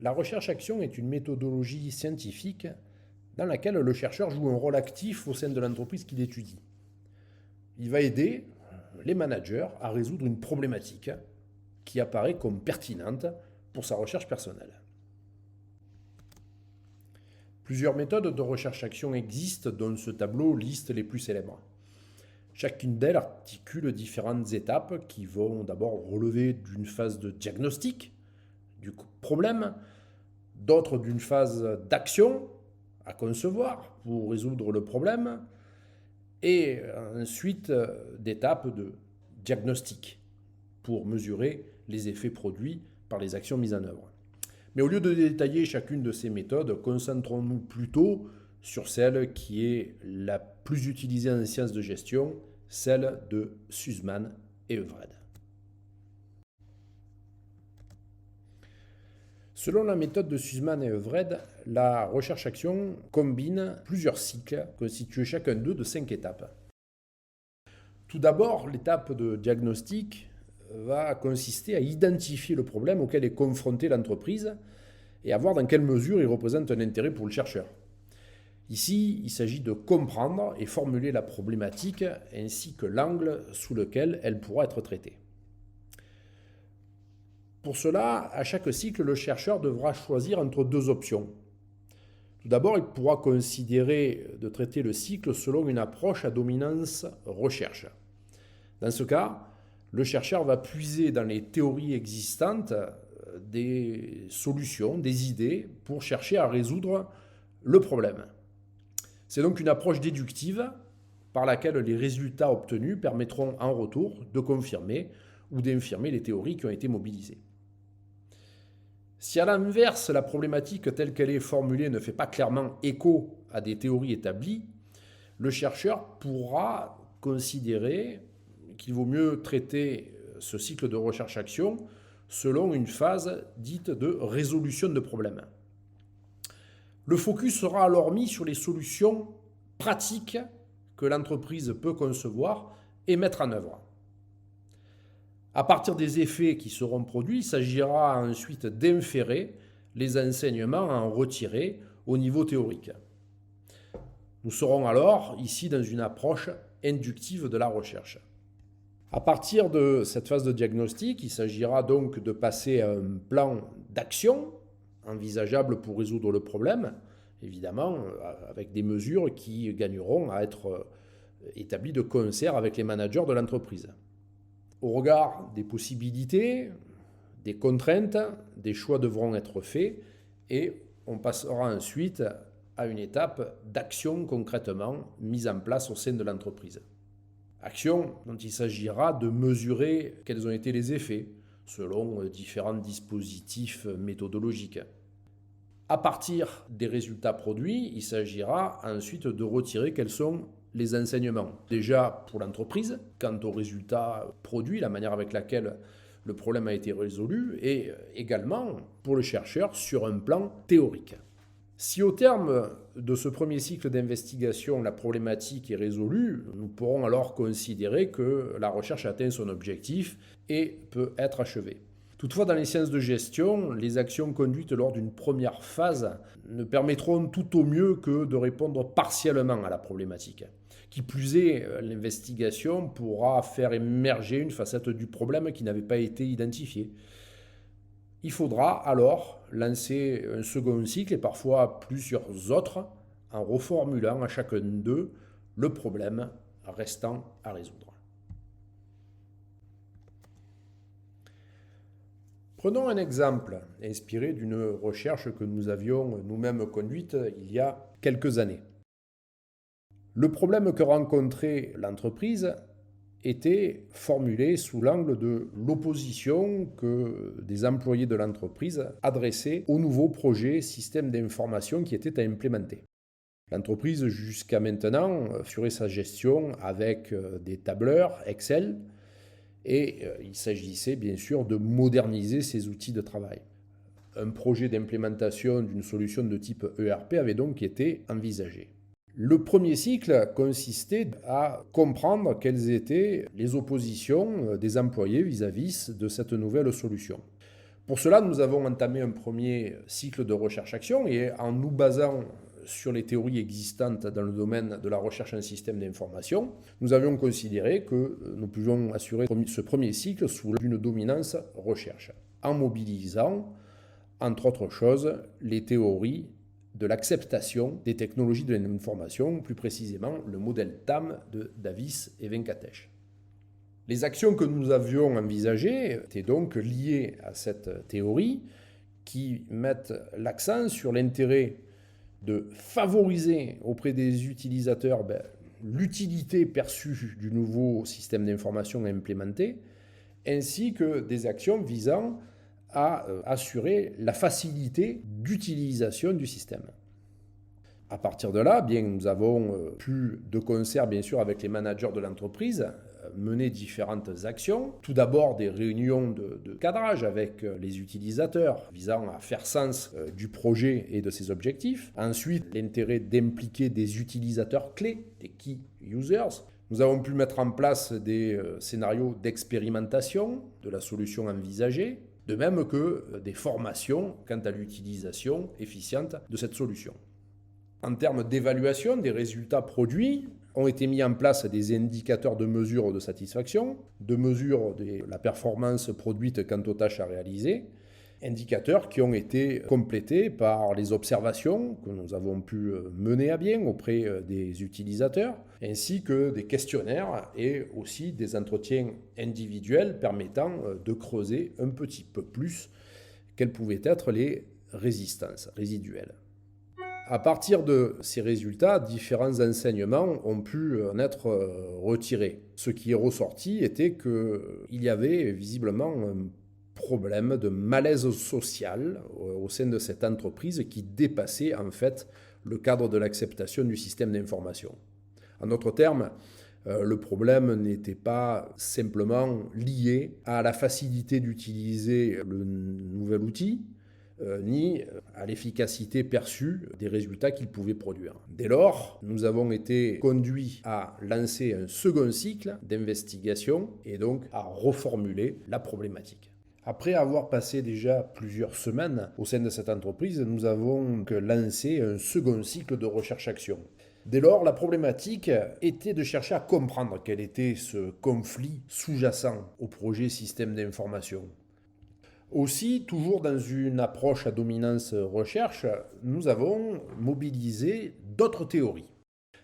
La recherche-action est une méthodologie scientifique dans laquelle le chercheur joue un rôle actif au sein de l'entreprise qu'il étudie. Il va aider les managers à résoudre une problématique qui apparaît comme pertinente pour sa recherche personnelle. Plusieurs méthodes de recherche-action existent dont ce tableau liste les plus célèbres. Chacune d'elles articule différentes étapes qui vont d'abord relever d'une phase de diagnostic du problème, d'autres d'une phase d'action à concevoir pour résoudre le problème, et ensuite d'étapes de diagnostic pour mesurer les effets produits par les actions mises en œuvre. Mais au lieu de détailler chacune de ces méthodes, concentrons-nous plutôt sur celle qui est la plus utilisée en sciences de gestion, celle de Sussman et Everett. Selon la méthode de Sussman et Everett, la recherche-action combine plusieurs cycles constitués chacun d'eux de 5 étapes. Tout d'abord, l'étape de diagnostic va consister à identifier le problème auquel est confrontée l'entreprise et à voir dans quelle mesure il représente un intérêt pour le chercheur. Ici, il s'agit de comprendre et formuler la problématique ainsi que l'angle sous lequel elle pourra être traitée. Pour cela, à chaque cycle, le chercheur devra choisir entre 2 options. Tout d'abord, il pourra considérer de traiter le cycle selon une approche à dominance recherche. Dans ce cas, le chercheur va puiser dans les théories existantes des solutions, des idées pour chercher à résoudre le problème. C'est donc une approche déductive par laquelle les résultats obtenus permettront en retour de confirmer ou d'infirmer les théories qui ont été mobilisées. Si à l'inverse, la problématique telle qu'elle est formulée ne fait pas clairement écho à des théories établies, le chercheur pourra considérer qu'il vaut mieux traiter ce cycle de recherche-action selon une phase dite de résolution de problèmes. Le focus sera alors mis sur les solutions pratiques que l'entreprise peut concevoir et mettre en œuvre. À partir des effets qui seront produits, il s'agira ensuite d'inférer les enseignements à en retirer au niveau théorique. Nous serons alors ici dans une approche inductive de la recherche. À partir de cette phase de diagnostic, il s'agira donc de passer à un plan d'action envisageable pour résoudre le problème, évidemment avec des mesures qui gagneront à être établies de concert avec les managers de l'entreprise. Au regard des possibilités, des contraintes, des choix devront être faits et on passera ensuite à une étape d'action concrètement mise en place au sein de l'entreprise. Action dont il s'agira de mesurer quels ont été les effets selon différents dispositifs méthodologiques. À partir des résultats produits, il s'agira ensuite de retirer quels sont les enseignements. Déjà pour l'entreprise, quant aux résultats produits, la manière avec laquelle le problème a été résolu, et également pour le chercheur sur un plan théorique. Si au terme de ce premier cycle d'investigation, la problématique est résolue, nous pourrons alors considérer que la recherche atteint son objectif et peut être achevée. Toutefois, dans les sciences de gestion, les actions conduites lors d'une première phase ne permettront tout au mieux que de répondre partiellement à la problématique. Qui plus est, l'investigation pourra faire émerger une facette du problème qui n'avait pas été identifiée. Il faudra alors lancer un second cycle et parfois plusieurs autres en reformulant à chacun d'eux le problème restant à résoudre. Prenons un exemple inspiré d'une recherche que nous avions nous-mêmes conduite il y a quelques années. Le problème que rencontrait l'entreprise était formulé sous l'angle de l'opposition que des employés de l'entreprise adressaient au nouveau projet système d'information qui était à implémenter. L'entreprise, jusqu'à maintenant, assurait sa gestion avec des tableurs Excel et il s'agissait bien sûr de moderniser ses outils de travail. Un projet d'implémentation d'une solution de type ERP avait donc été envisagé. Le premier cycle consistait à comprendre quelles étaient les oppositions des employés vis-à-vis de cette nouvelle solution. Pour cela, nous avons entamé un premier cycle de recherche-action et en nous basant sur les théories existantes dans le domaine de la recherche en système d'information, nous avions considéré que nous pouvions assurer ce premier cycle sous une dominance recherche, en mobilisant, entre autres choses, les théories de l'acceptation des technologies de l'information, plus précisément le modèle TAM de Davis et Venkatesh. Les actions que nous avions envisagées étaient donc liées à cette théorie qui mettent l'accent sur l'intérêt de favoriser auprès des utilisateurs l'utilité perçue du nouveau système d'information à implémenter, ainsi que des actions visant à assurer la facilité d'utilisation du système. À partir de là, nous avons pu, de concert bien sûr avec les managers de l'entreprise, mener différentes actions. Tout d'abord des réunions de cadrage avec les utilisateurs visant à faire sens du projet et de ses objectifs. Ensuite, l'intérêt d'impliquer des utilisateurs clés, des key users. Nous avons pu mettre en place des scénarios d'expérimentation de la solution envisagée, de même que des formations quant à l'utilisation efficiente de cette solution. En termes d'évaluation des résultats produits, ont été mis en place des indicateurs de mesure de satisfaction, de mesure de la performance produite quant aux tâches à réaliser, indicateurs qui ont été complétés par les observations que nous avons pu mener à bien auprès des utilisateurs, ainsi que des questionnaires et aussi des entretiens individuels permettant de creuser un petit peu plus quelles pouvaient être les résistances résiduelles. À partir de ces résultats, différents enseignements ont pu en être retirés. Ce qui est ressorti était qu'il y avait visiblement un problème de malaise social au sein de cette entreprise qui dépassait en fait le cadre de l'acceptation du système d'information. En d'autres termes, le problème n'était pas simplement lié à la facilité d'utiliser le nouvel outil, ni à l'efficacité perçue des résultats qu'il pouvait produire. Dès lors, nous avons été conduits à lancer un second cycle d'investigation et donc à reformuler la problématique. Après avoir passé déjà plusieurs semaines au sein de cette entreprise, nous avons lancé un second cycle de recherche-action. Dès lors, la problématique était de chercher à comprendre quel était ce conflit sous-jacent au projet système d'information. Aussi, toujours dans une approche à dominance recherche, nous avons mobilisé d'autres théories.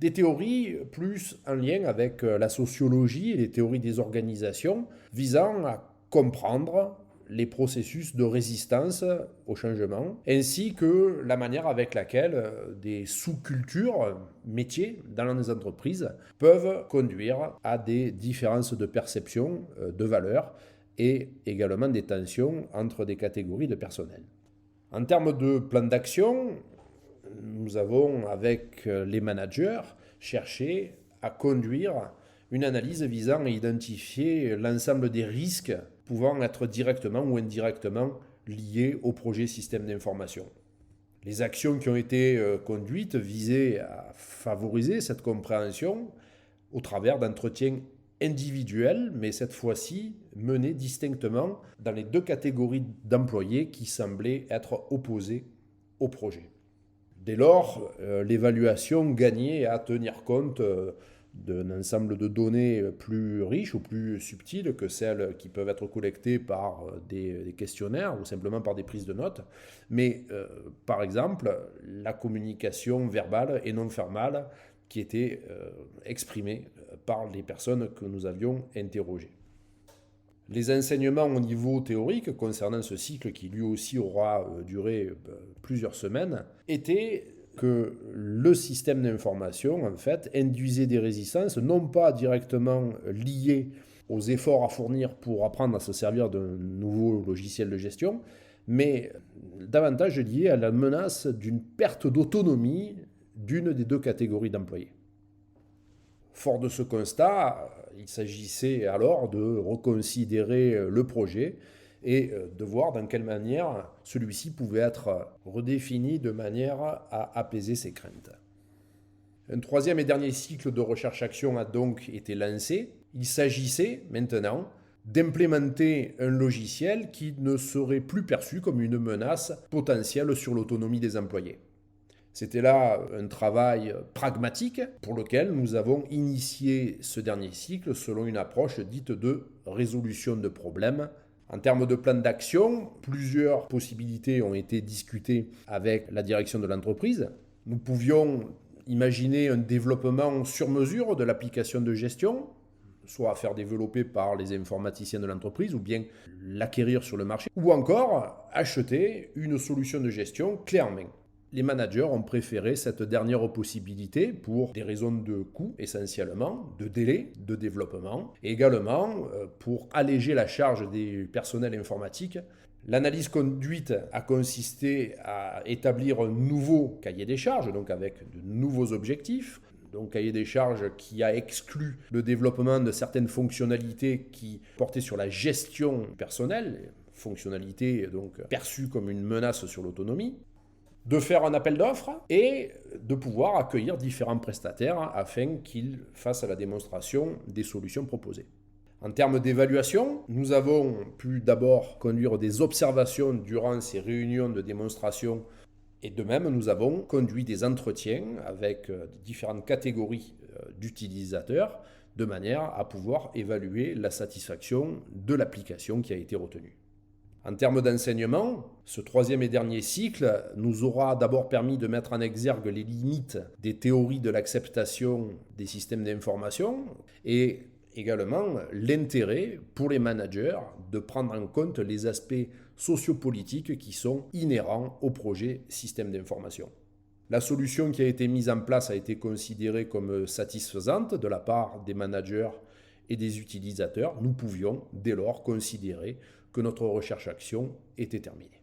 Des théories plus en lien avec la sociologie et les théories des organisations visant à comprendre les processus de résistance au changement, ainsi que la manière avec laquelle des sous-cultures, métiers dans les entreprises peuvent conduire à des différences de perception, de valeurs, et également des tensions entre des catégories de personnel. En termes de plan d'action, nous avons, avec les managers, cherché à conduire une analyse visant à identifier l'ensemble des risques pouvant être directement ou indirectement liés au projet système d'information. Les actions qui ont été conduites visaient à favoriser cette compréhension au travers d'entretiens individuels, mais cette fois-ci menés distinctement dans les deux catégories d'employés qui semblaient être opposés au projet. Dès lors, l'évaluation gagnait à tenir compte d'un ensemble de données plus riches ou plus subtiles que celles qui peuvent être collectées par des questionnaires ou simplement par des prises de notes. Mais par exemple, la communication verbale et non verbale qui était exprimée par les personnes que nous avions interrogées. Les enseignements au niveau théorique concernant ce cycle, qui lui aussi aura duré plusieurs semaines, étaient que le système d'information, en fait, induisait des résistances, non pas directement liées aux efforts à fournir pour apprendre à se servir d'un nouveau logiciel de gestion, mais davantage liées à la menace d'une perte d'autonomie d'une des deux catégories d'employés. Fort de ce constat, il s'agissait alors de reconsidérer le projet et de voir dans quelle manière celui-ci pouvait être redéfini de manière à apaiser ses craintes. Un troisième et dernier cycle de recherche-action a donc été lancé. Il s'agissait maintenant d'implémenter un logiciel qui ne serait plus perçu comme une menace potentielle sur l'autonomie des employés. C'était là un travail pragmatique pour lequel nous avons initié ce dernier cycle selon une approche dite de résolution de problèmes. En termes de plan d'action, plusieurs possibilités ont été discutées avec la direction de l'entreprise. Nous pouvions imaginer un développement sur mesure de l'application de gestion, soit à faire développer par les informaticiens de l'entreprise ou bien l'acquérir sur le marché, ou encore acheter une solution de gestion clé en main. Les managers ont préféré cette dernière possibilité pour des raisons de coût essentiellement, de délai de développement, et également pour alléger la charge des personnels informatiques. L'analyse conduite a consisté à établir un nouveau cahier des charges, donc avec de nouveaux objectifs. Donc cahier des charges qui a exclu le développement de certaines fonctionnalités qui portaient sur la gestion personnelle, fonctionnalités donc perçues comme une menace sur l'autonomie, de faire un appel d'offres et de pouvoir accueillir différents prestataires afin qu'ils fassent la démonstration des solutions proposées. En termes d'évaluation, nous avons pu d'abord conduire des observations durant ces réunions de démonstration et de même, nous avons conduit des entretiens avec différentes catégories d'utilisateurs de manière à pouvoir évaluer la satisfaction de l'application qui a été retenue. En termes d'enseignement, ce troisième et dernier cycle nous aura d'abord permis de mettre en exergue les limites des théories de l'acceptation des systèmes d'information et également l'intérêt pour les managers de prendre en compte les aspects sociopolitiques qui sont inhérents au projet système d'information. La solution qui a été mise en place a été considérée comme satisfaisante de la part des managers et des utilisateurs. Nous pouvions dès lors considérer que notre recherche-action était terminée.